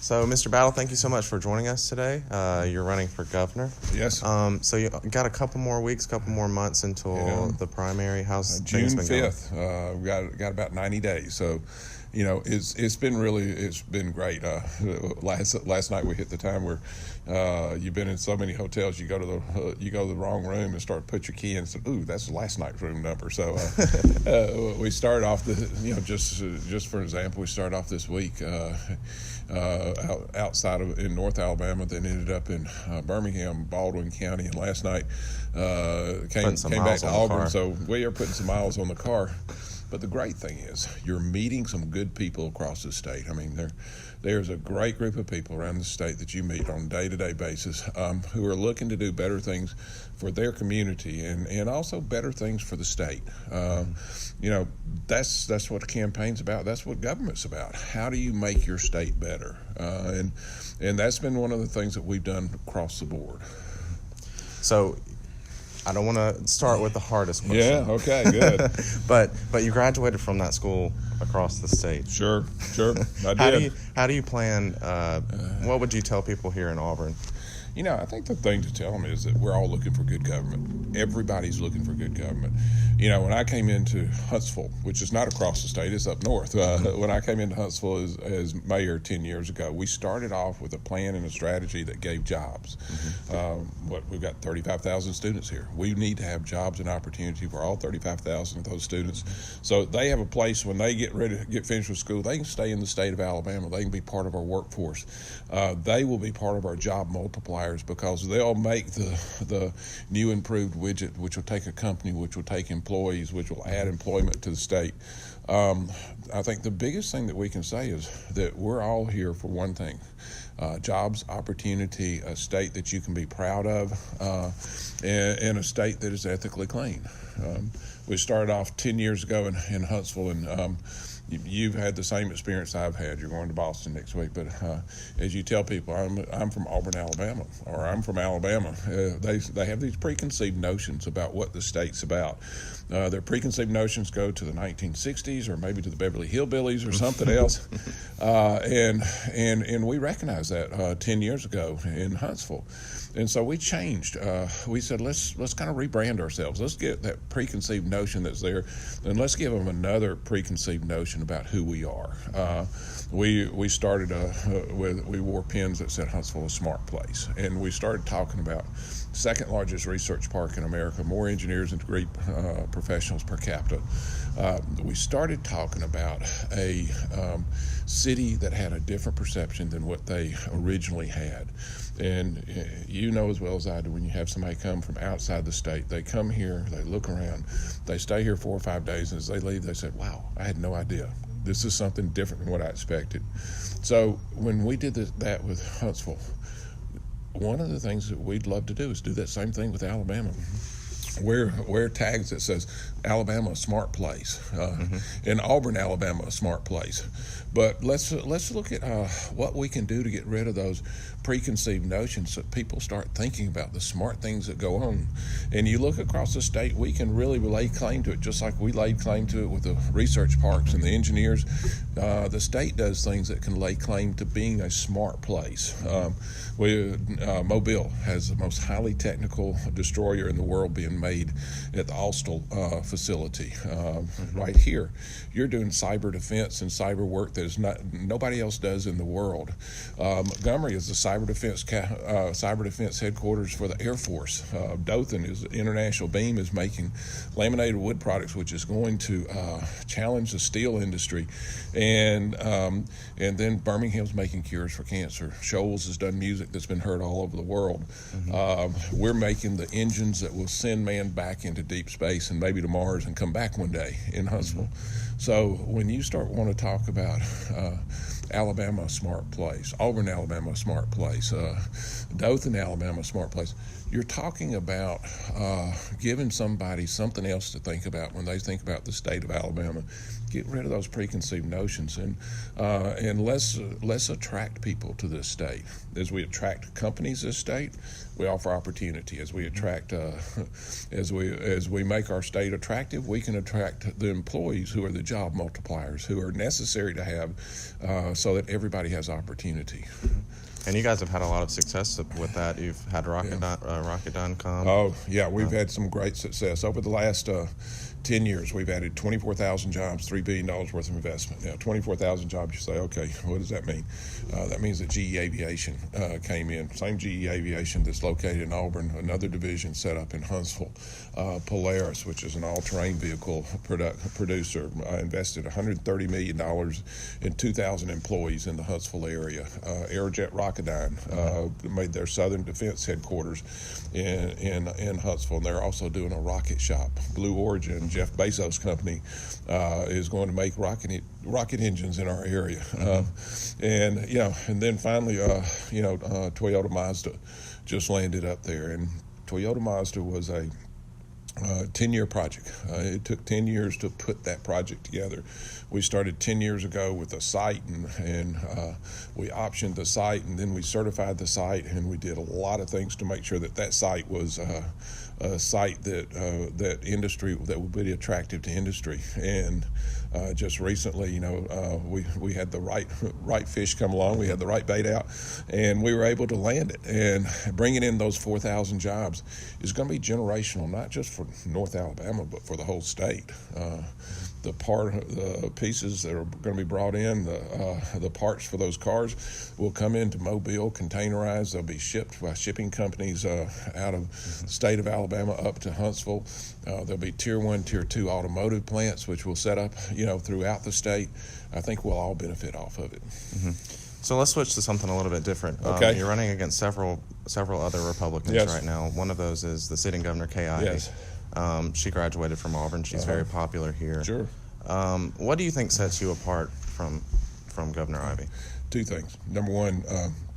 So, Mr. Battle, thank you so much for joining us today. You're running for governor. Yes. So you got a couple more weeks, couple more months until the primary. How's June things been 5th. We got about 90 days. So, it's been great. Last night we hit the time where you've been in so many hotels, you go to the wrong room and start to put your key in and say, ooh, that's last night's room number. So we started off just for example, we started off this week outside of in North Alabama, then ended up in Birmingham, Baldwin County, and last night came back to Auburn. So we are putting some miles on the car. But the great thing is you're meeting some good people across the state. I mean, there's a great group of people around the state that you meet on a day-to-day basis who are looking to do better things for their community and also better things for the state. That's what a campaign's about. That's what government's about. How do you make your state better? And that's been one of the things that we've done across the board. So, I don't want to start with the hardest question. Yeah, okay, good. but you graduated from that school across the state. Sure, I did. How do you plan, what would you tell people here in Auburn? I think the thing to tell them is that we're all looking for good government. Everybody's looking for good government. When I came into Huntsville, which is not across the state, it's up north. When I came into Huntsville as mayor 10 years ago, we started off with a plan and a strategy that gave jobs. We've got 35,000 students here. We need to have jobs and opportunity for all 35,000 of those students. So they have a place when they get ready to get finished with school, they can stay in the state of Alabama. They can be part of our workforce. They will be part of our job multipliers because they'll make the new improved widget, which will take a company, which will take employees, which will add employment to the state. I think the biggest thing that we can say is that we're all here for one thing: jobs, opportunity, a state that you can be proud of, and a state that is ethically clean. We started off 10 years ago in Huntsville, and you've had the same experience I've had. You're going to Boston next week, but as you tell people, I'm from Auburn, Alabama, or I'm from Alabama. They have these preconceived notions about what the state's about. Their preconceived notions go to the 1960s, or maybe to the Beverly Hillbillies, or something else. And we recognized that 10 years ago in Huntsville. And so we changed. We said, let's kind of rebrand ourselves. Let's get that preconceived notion that's there, and let's give them another preconceived notion about who we are. We started we wore pins that said Huntsville a smart place, and we started talking about second largest research park in America, more engineers and degree professionals per capita. We started talking about a city that had a different perception than what they originally had. And you know as well as I do, when you have somebody come from outside the state, they come here, they look around, they stay here 4 or 5 days, and as they leave, they said, wow, I had no idea. This is something different than what I expected. So when we did that with Huntsville, one of the things that we'd love to do is do that same thing with Alabama. Wear tags that says Alabama a smart place, and Auburn, Alabama a smart place. But let's look at what we can do to get rid of those preconceived notions so people start thinking about the smart things that go on. And you look across the state, we can really lay claim to it, just like we laid claim to it with the research parks and the engineers. The state does things that can lay claim to being a smart place. Mobile has the most highly technical destroyer in the world being made at the Austell facility right here. You're doing cyber defense and cyber work that is nobody else does in the world. Montgomery is the cyber defense headquarters for the Air Force. Dothan is International Beam is making laminated wood products, which is going to challenge the steel industry, and then Birmingham's making cures for cancer. Shoals has done music that's been heard all over the world. We're making the engines that will send man back into deep space and maybe to Mars and come back one day in Huntsville. So when you start wanting to talk about Alabama a smart place, Auburn, Alabama a smart place, Dothan, Alabama a smart place, you're talking about giving somebody something else to think about when they think about the state of Alabama. Get rid of those preconceived notions, and let's attract people to this state. As we attract companies to this state, we offer opportunity. As we attract, as we make our state attractive, we can attract the employees who are the job multipliers, who are necessary to have so that everybody has opportunity. And you guys have had a lot of success with that. You've had Rocket.com come. Oh, yeah, we've had some great success. Over the last 10 years, we've added 24,000 jobs, $3 billion worth of investment. Now, 24,000 jobs, you say, okay, what does that mean? That means that GE Aviation came in. Same GE Aviation that's located in Auburn, another division set up in Huntsville. Polaris, which is an all-terrain vehicle producer, invested $130 million in 2,000 employees in the Huntsville area. Aerojet Rocketdyne made their Southern Defense headquarters in Huntsville, and they're also doing a rocket shop. Blue Origin, Jeff Bezos' company, is going to make rocket engines in our area. And then finally, Toyota Mazda just landed up there, and Toyota Mazda was a 10-year project. It took 10 years to put that project together. We started 10 years ago with a site, and we optioned the site, and then we certified the site, and we did a lot of things to make sure that site was a site that industry that would be attractive to industry. And just recently, we had the right fish come along, we had the right bait out, and we were able to land it. And bringing in those 4,000 jobs is going to be generational, not just for North Alabama, but for the whole state. The pieces that are going to be brought in, the parts for those cars will come into Mobile, containerized. They'll be shipped by shipping companies out of the state of Alabama up to Huntsville. There'll be Tier 1, Tier 2 automotive plants, which will set up, throughout the state. I think we'll all benefit off of it. Mm-hmm. So let's switch to something a little bit different. Okay. You're running against several other Republicans right now. One of those is the sitting Governor Kay Ivey. Yes. She graduated from Auburn. She's very popular here. Sure. What do you think sets you apart from Governor Ivey? Two things. Number one,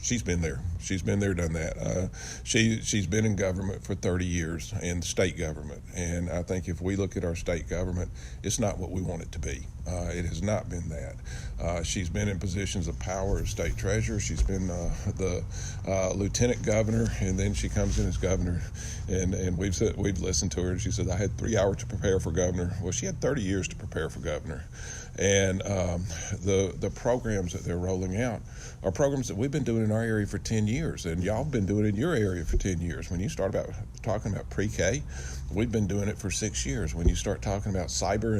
she's been there. She's been there, done that. She's been in government for 30 years, in state government. And I think if we look at our state government, it's not what we want it to be. It has not been that. She's been in positions of power as state treasurer. She's been the lieutenant governor, and then she comes in as governor. And we've listened to her, and she said, I had 3 hours to prepare for governor. Well, she had 30 years to prepare for governor. And the programs that they're rolling out are programs that we've been doing in our area for 10 years, and y'all have been doing it in your area for 10 years. When you start talking about pre-K, we've been doing it for 6 years. When you start talking about cyber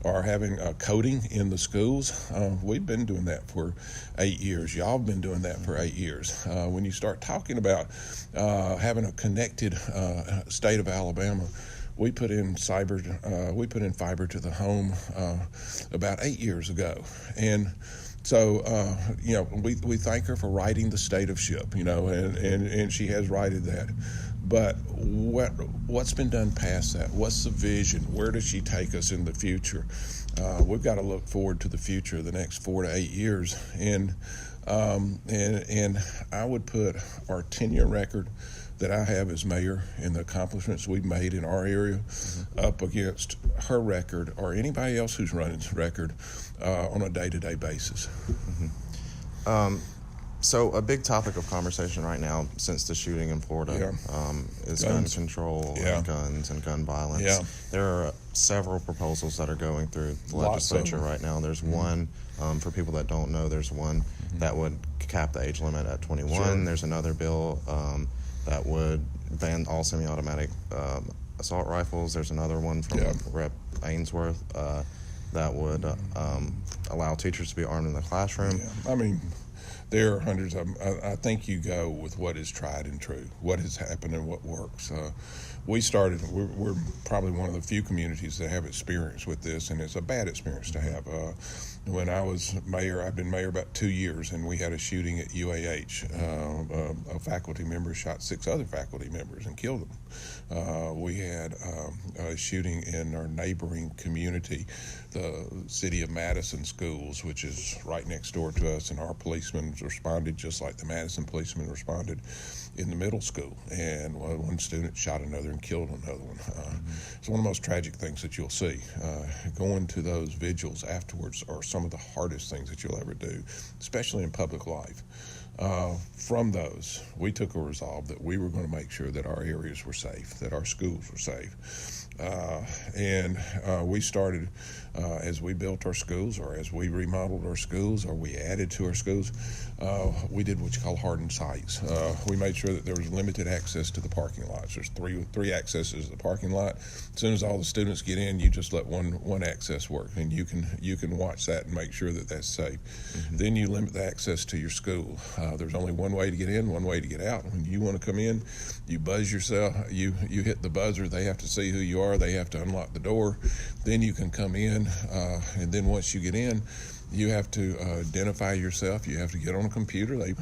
or having coding in the schools, we've been doing that for 8 years. Y'all have been doing that for 8 years. When you start talking about having a connected state of Alabama, we put in fiber to the home about 8 years ago, and so we thank her for righting the state of ship, and she has righted that. But what's been done past that? What's the vision? Where does she take us in the future? We've got to look forward to the future, the next 4 to 8 years, and I would put our 10-year record that I have as mayor and the accomplishments we've made in our area up against her record or anybody else who's running this record on a day-to-day basis. Mm-hmm. So a big topic of conversation right now since the shooting in Florida is gun control and guns and gun violence. Yeah. There are several proposals that are going through the legislature right now. There's one, for people that don't know, there's one that would cap the age limit at 21. Sure. There's another bill that would ban all semi-automatic assault rifles. There's another one from Rep. Ainsworth that would allow teachers to be armed in the classroom. Yeah. I mean, there are hundreds of them. I think you go with what is tried and true, what has happened and what works. We're probably one of the few communities that have experience with this, and it's a bad experience to have. When I was mayor, I've been mayor about 2 years, and we had a shooting at UAH. A faculty member shot 6 other faculty members and killed them. We had a shooting in our neighboring community, the city of Madison schools, which is right next door to us, and our policemen responded just like the Madison policemen responded in the middle school, and one student shot another and killed another one. It's one of the most tragic things that you'll see. Going to those vigils afterwards are some of the hardest things that you'll ever do, especially in public life. From those, we took a resolve that we were going to make sure that our areas were safe, that our schools were safe. And we started as we built our schools, or as we remodeled our schools, or we added to our schools, we did what you call hardened sites. We made sure that there was limited access to the parking lots. There's three accesses to the parking lot. As soon as all the students get in, you just let one access work, and you can watch that and make sure that that's safe. Mm-hmm. Then you limit the access to your school. There's only one way to get in, one way to get out. When you want to come in, you buzz yourself. You hit the buzzer. They have to see who you are. They have to unlock the door. Then you can come in, and then once you get in, you have to identify yourself. You have to get on a computer. They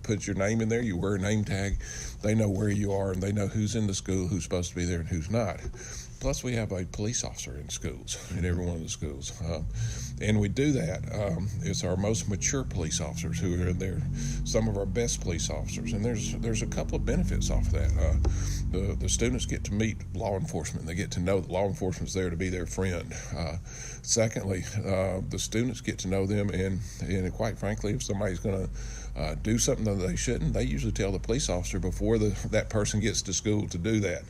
put your name in there. You wear a name tag. They know where you are, and they know who's in the school, who's supposed to be there, and who's not. Plus, we have a police officer in schools, in every one of the schools. And we do that. It's our most mature police officers who are in there, some of our best police officers. And there's a couple of benefits off of that. The students get to meet law enforcement. They get to know that law enforcement's there to be their friend. Secondly, the students get to know them, and quite frankly, if somebody's going to do something that they shouldn't, they usually tell the police officer before that person gets to school to do that.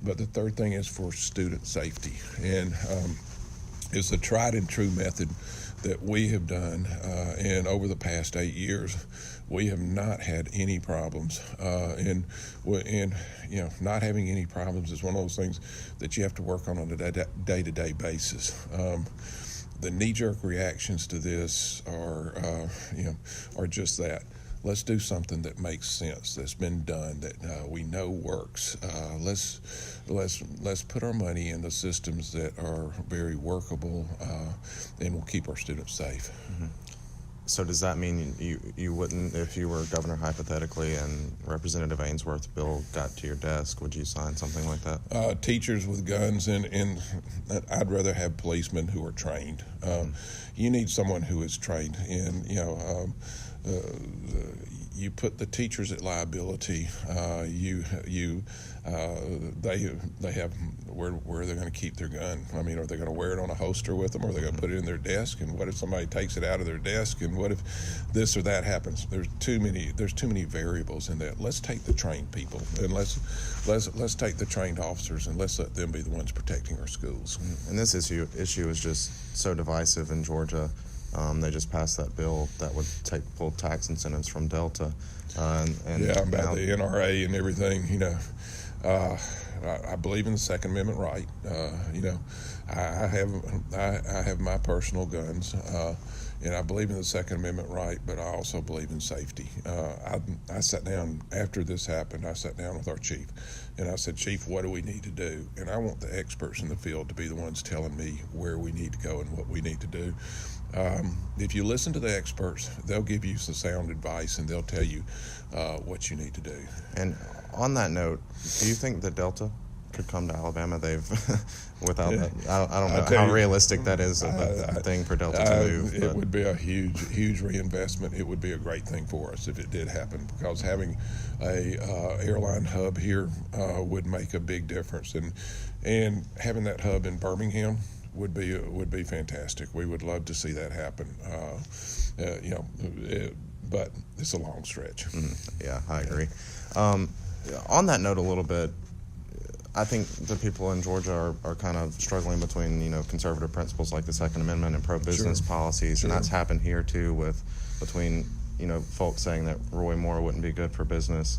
But the third thing is for student safety, and it's a tried and true method that we have done, and over the past 8 years, we have not had any problems. And not having any problems is one of those things that you have to work on a day-to-day basis. The knee-jerk reactions to this are just that. Let's do something that makes sense, that's been done, that we know works. Let's put our money in the systems that are very workable, and will keep our students safe. Mm-hmm. So does that mean you wouldn't, if you were governor hypothetically and Representative Ainsworth's bill got to your desk, would you sign something like that? Teachers with guns, and I'd rather have policemen who are trained. You need someone who is trained, and you put the teachers at liability. They have where they're going to keep their gun. I mean, are they going to wear it on a holster with them, or are they going to put it in their desk? And what if somebody takes it out of their desk? And what if this or that happens? There's too many variables in that. Let's take the trained people, and let's take the trained officers, and let's let them be the ones protecting our schools. And this issue is just so divisive in Georgia. They just passed that bill that would pull tax incentives from Delta. About the NRA and everything. I believe in the Second Amendment right. I have my personal guns, and I believe in the Second Amendment right, but I also believe in safety. I sat down after this happened. I sat down with our chief, and I said, Chief, what do we need to do? And I want the experts in the field to be the ones telling me where we need to go and what we need to do. If you listen to the experts, they'll give you some sound advice, and they'll tell you what you need to do. And on that note, do you think that Delta could come to Alabama? Without that, I don't know how realistic that is a thing for Delta to move. It would be a huge reinvestment. It would be a great thing for us if it did happen, because having a airline hub here would make a big difference, and having that hub in Birmingham would be fantastic. We would love to see that happen. But it's a long stretch. Yeah, I agree. On that note, a little bit, I think the people in Georgia are kind of struggling between conservative principles like the Second Amendment and pro-business policies, and that's happened here too between folks saying that Roy Moore wouldn't be good for business.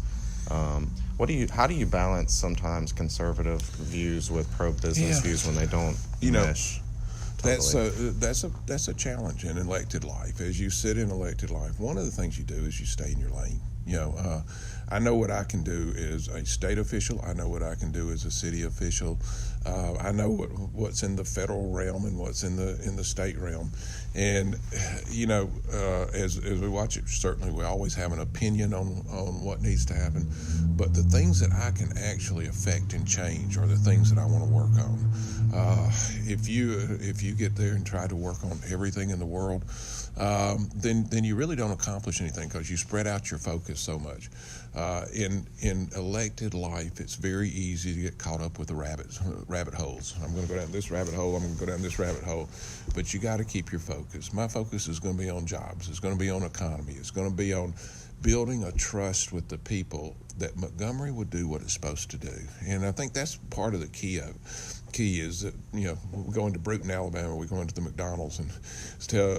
How do you balance sometimes conservative views with pro-business views when they don't mesh? Totally. That's a challenge in elected life. As you sit in elected life, one of the things you do is you stay in your lane. I know what I can do as a state official. I know what I can do as a city official. I know what's in the federal realm and what's in the state realm. And as we watch it, certainly we always have an opinion on what needs to happen. But the things that I can actually affect and change are the things that I want to work on. If you get there and try to work on everything in the world, then you really don't accomplish anything, because you spread out your focus so much. In elected life, it's very easy to get caught up with the rabbit holes. I'm going to go down this rabbit hole. I'm going to go down this rabbit hole. But you got to keep your focus. My focus is going to be on jobs. It's going to be on economy. It's going to be on building a trust with the people that Montgomery would do what it's supposed to do. And I think that's part of the key is that, we're going to Brewton, Alabama, we're going to the McDonald's, and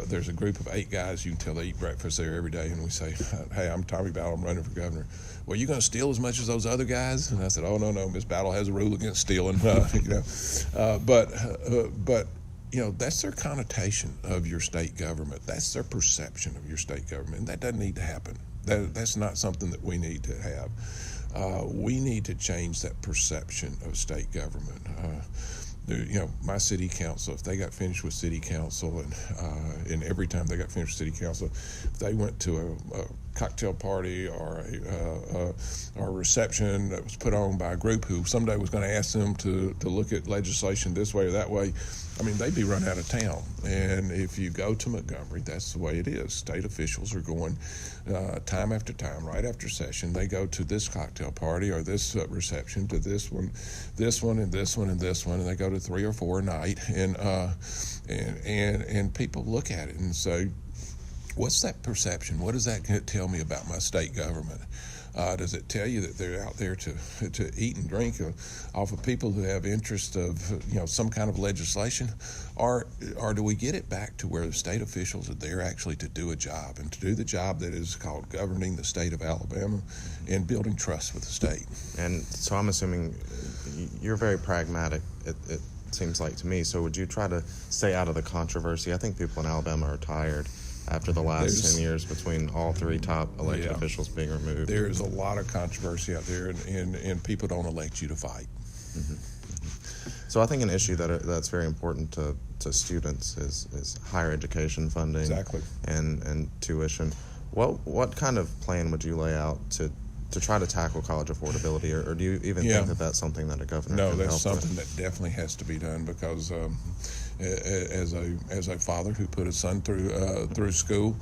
there's a group of 8 guys you can tell they eat breakfast there every day, and we say, hey, I'm Tommy Battle, I'm running for governor. Well, you going to steal as much as those other guys? And I said, oh, no, Miss Battle has a rule against stealing. But that's their connotation of your state government. That's their perception of your state government, and that doesn't need to happen. That's not something that we need to have. We need to change that perception of state government. My city council, if they got finished with city council, and every time they got finished with city council, if they went to a cocktail party or a reception that was put on by a group who someday was going to ask them to look at legislation this way or that way, they'd be run out of town. And if you go to Montgomery, that's the way it is. State officials are going time after time, right after session. They go to this cocktail party or this reception, to this one, and this one, and this one, and they go to 3 or 4 a night, and people look at it and say, what's that perception? What does that tell me about my state government? Does it tell you that they're out there to eat and drink off of people who have interest of some kind of legislation, or do we get it back to where the state officials are there actually to do a job, and to do the job that is called governing the state of Alabama and building trust with the state? And so I'm assuming you're very pragmatic. It seems like to me. So would you try to stay out of the controversy? I think people in Alabama are tired after the last 10 years between all 3 top elected officials being removed. There's a lot of controversy out there, and people don't elect you to fight. Mm-hmm. So I think an issue that's very important to students is higher education funding. Exactly. And tuition. What kind of plan would you lay out to try to tackle college affordability, or do you even think that that's something that a governor can help with? No, that's something that definitely has to be done, because as a father who put a son through school,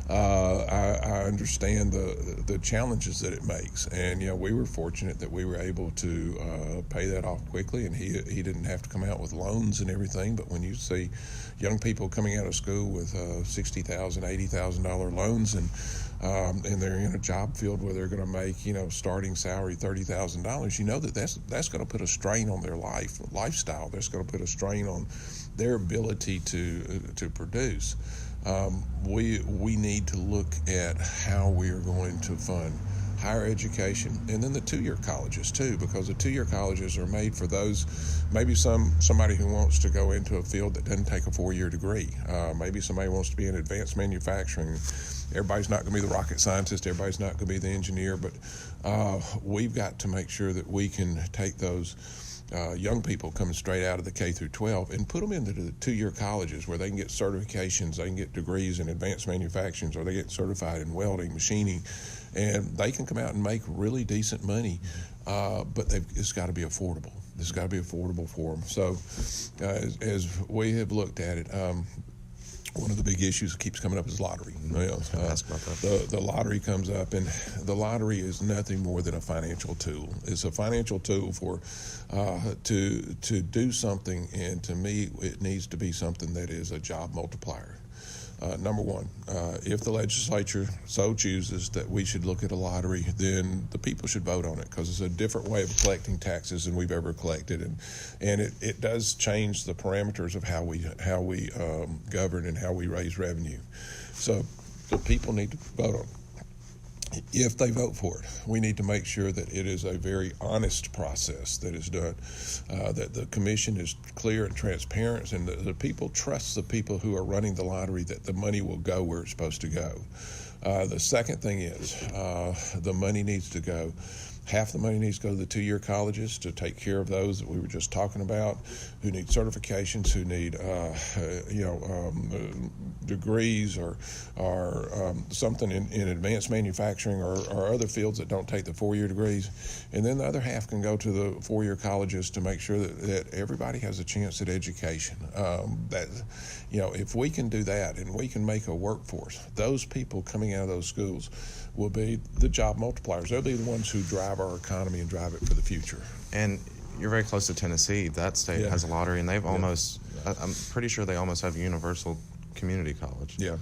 I understand the challenges that it makes. And we were fortunate that we were able to pay that off quickly, and he didn't have to come out with loans and everything. But when you see young people coming out of school with $60,000, $80,000 loans, and they're in a job field where they're going to make starting salary $30,000, that's going to put a strain on their lifestyle. That's going to put a strain on their ability to produce. We need to look at how we are going to fund higher education, and then the 2-year colleges too, because the 2-year colleges are made for those, maybe somebody who wants to go into a field that doesn't take a 4-year degree. Maybe somebody wants to be in advanced manufacturing. Everybody's not going to be the rocket scientist. Everybody's not going to be the engineer, but we've got to make sure that we can take those young people coming straight out of the K through 12 and put them into the 2-year colleges where they can get certifications, they can get degrees in advanced manufacturing, or they get certified in welding, machining, and they can come out and make really decent money, but it's got to be affordable. It's got to be affordable for them. So as we have looked at it, one of the big issues that keeps coming up is lottery. Ask about that. The lottery comes up, and the lottery is nothing more than a financial tool. It's a financial tool for to do something, and to me, it needs to be something that is a job multiplier. Number one, if the legislature so chooses that we should look at a lottery, then the people should vote on it, because it's a different way of collecting taxes than we've ever collected, and it does change the parameters of how we govern and how we raise revenue. So the people need to vote on it. If they vote for it, we need to make sure that it is a very honest process that is done, that the commission is clear and transparent, and the people trust the people who are running the lottery that the money will go where it's supposed to go. The second thing is the money needs to go. Half the money needs to go to the 2-year colleges to take care of those that we were just talking about, who need certifications, who need degrees or something in advanced manufacturing or other fields that don't take the 4-year degrees. And then the other half can go to the 4-year colleges to make sure that everybody has a chance at education. If we can do that and we can make a workforce, those people coming out of those schools will be the job multipliers. They'll be the ones who drive our economy and drive it for the future. And you're very close to Tennessee. That state has a lottery, and they've almost, I'm pretty sure they almost have universal community college. Yeah,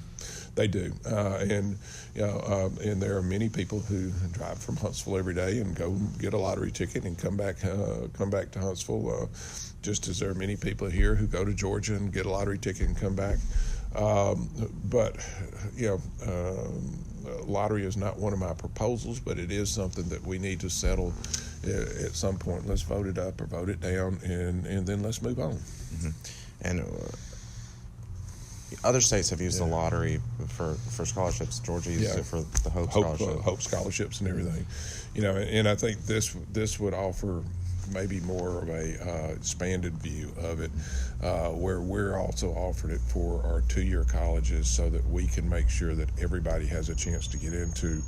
they do, and and there are many people who drive from Huntsville every day and go get a lottery ticket and come back to Huntsville. Just as there are many people here who go to Georgia and get a lottery ticket and come back. But lottery is not one of my proposals, but it is something that we need to settle at some point. Let's vote it up or vote it down, and then let's move on. Mm-hmm. And other states have used the lottery for scholarships. Georgia uses it for the Hope Scholarship. Hope scholarships and everything. And I think this would offer maybe more of a expanded view of it, where we're also offering it for our 2-year colleges so that we can make sure that everybody has a chance to get into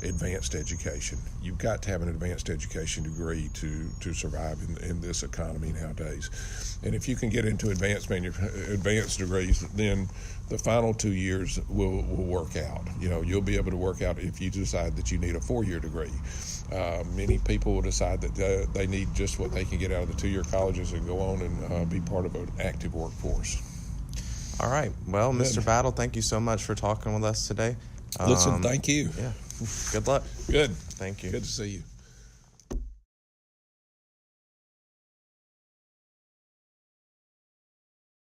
advanced education. You've got to have an advanced education degree to survive in this economy nowadays. And if you can get into advanced degrees, then the final 2 years will work out. You'll be able to work out if you decide that you need a 4-year degree. Many people will decide that they need just what they can get out of the 2-year colleges and go on and be part of an active workforce. All right. Well, Mr. Battle, thank you so much for talking with us today. Listen, thank you. Yeah. Good luck. Good. Thank you. Good to see you.